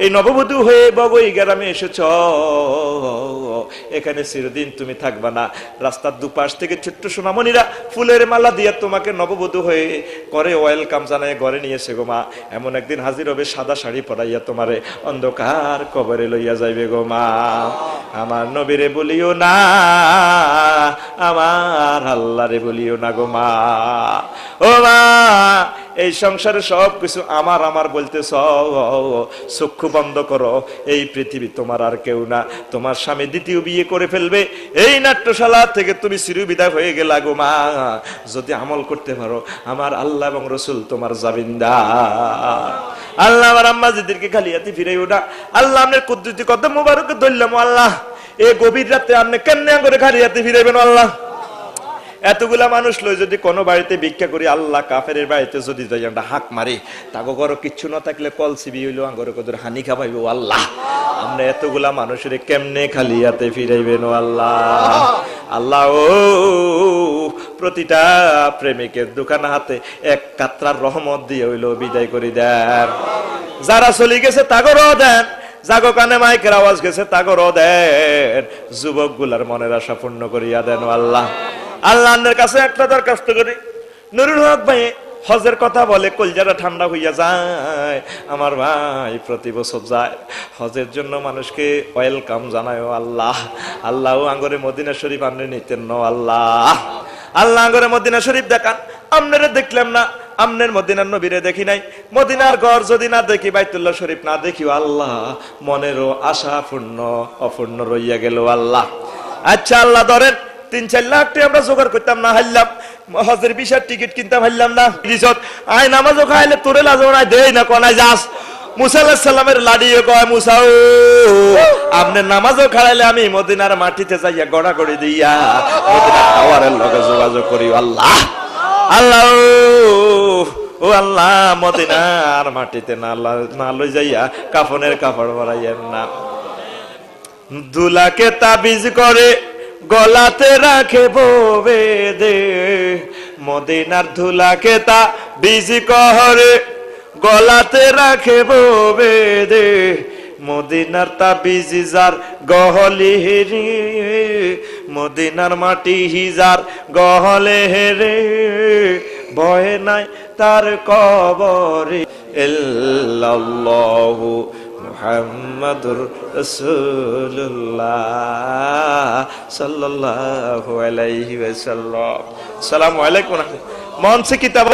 এই নববধূ হয়ে বগই গ্রামে এসেছ, এখানে চিরদিন তুমি থাকবা না। রাস্তার দুপাশ থেকে ছোট্ট সোনামণিরা ফুলের মালা দিয়ে তোমাকে নববধূ হয়ে করে ওয়েলকাম জানায় ঘরে নিয়েছে গো মা। এমন একদিন হাজির হবে সাদা শাড়ি পরাইয়া তোমারে অন্ধকার কবরে লইয়া যাইবে গো মা। আমার নবীরে বলিও না, আমার আল্লাহরে বলিও না গো মা। ও মা, এই সংসারে সব কিছু আমার আমার বলতেছ, চক্ষু বন্ধ করো। এই পৃথিবী তোমার আর কেউ না। তোমার স্বামী দ্বিতীয় বিয়ে করে ফেলবে, এই নাট্যশালা থেকে তুমি চিরবিদায় হয়ে গেলা গো মা। যদি আমল করতে পারো, আমার আল্লাহ এবং রসুল তোমার জামিনদার। আল্লাহ আমার আম্মা জিদেরকে খালিয়াতি ফিরে ওঠা। আল্লাহ আপনার কুদরতি কদম মোবারক ধরলাম। আল্লাহ এই গভীর রাতে আপনি কেমনে করে খালিয়াতি ফিরাইবেন আল্লাহ। এতগুলা মানুষ লই যদি কোনো বাড়িতে ভিক্ষা করি, আল্লাহ কাফের বাড়িতে যদি যাই আমরা হাঁক মারি, তাকে ঘর কিচ্ছু না থাকলে কল সিবি হইলো আঙ্গরে কদর হানি খাবাইব আল্লাহ। আমরা এতগুলা মানুষের কেমনে খালিয়াতে ফিরাইবেন আল্লাহ। আল্লাহ ও প্রতিটা প্রেমিকের দোকান হাতে এক কাতরার রহমত দিয়ে হইলো বিদায় করে দেন। যারা চলে গেছে তাগরও দেন, জাগো কানে মাইকের আওয়াজ গেছে তাগরও দেন। যুবক গুলার মনের আশা পূর্ণ করিয়া দেন আল্লাহ। আল্লাহর কাছে একটা দরখাস্ত করি, নুরুল হক ভাই হজের কথা বলে কলজাটা ঠান্ডা হইয়া যায়। আমার ভাই প্রতি বছর যায় হজের জন্য, মানুষকে ওয়েলকাম জানায় আল্লাহ। আল্লাহ আঙ্গরে মদিনা শরীফ আনলে নিতেন ন আল্লাহ। আল্লাহ আঙ্গরে মদিনা শরীফ দেখান, আমনেরে দেখলাম না, আমনের মদিনার নবীরে দেখি নাই। মদিনার ঘর যদি না দেখি, বাইতুল্লাহ শরীফ না দেখিও আল্লাহ, মনেরও আশা পূর্ণ অপূর্ণ রইয়া গেল আল্লাহ। আচ্ছা আল্লাহ ধরেন ৩-৪ লাখ টাকা আমরা জোগাড় করতাম না, হারলাম হজের ভিসার টিকিট কিনতাম, হারলাম না। আয় নামাজও খাইলে তোরে লাজো নাই দেই না কোনায় যাস। মুসা আলাইহিস সালামের লাড়িয়ে কয়, মুসা ও আপনি নামাজও খাড়াইলে আমি মদিনার মাটিতে যাইয়া গড়াগড়ি দিয়া মদিনার টাওয়ারের লগে যোগাযোগ করি আল্লাহ। আল্লাহ ও আল্লাহ, মদিনার মাটিতে না লই যাইয়া কাফনের কাপড় বাড়াইয়েন না। দুলাকে তাবিজ করে গলাতে রাখে ববে দে, মদিনার ধুলাকে তাবিজ করে গলাতে রাখে ববে দে। মদিনার তাবিজ যার গহলে রে, মদিনার মাটি হিজার গহলে রে, ভয় নাই তার কবরে। ইল্লাল্লাহু মুহাম্মাদুর রাসূলুল্লাহ সাল্লাল্লাহু আলাইহি ওয়াসাল্লাম। আসসালামু আলাইকুম। মন সে কিতাব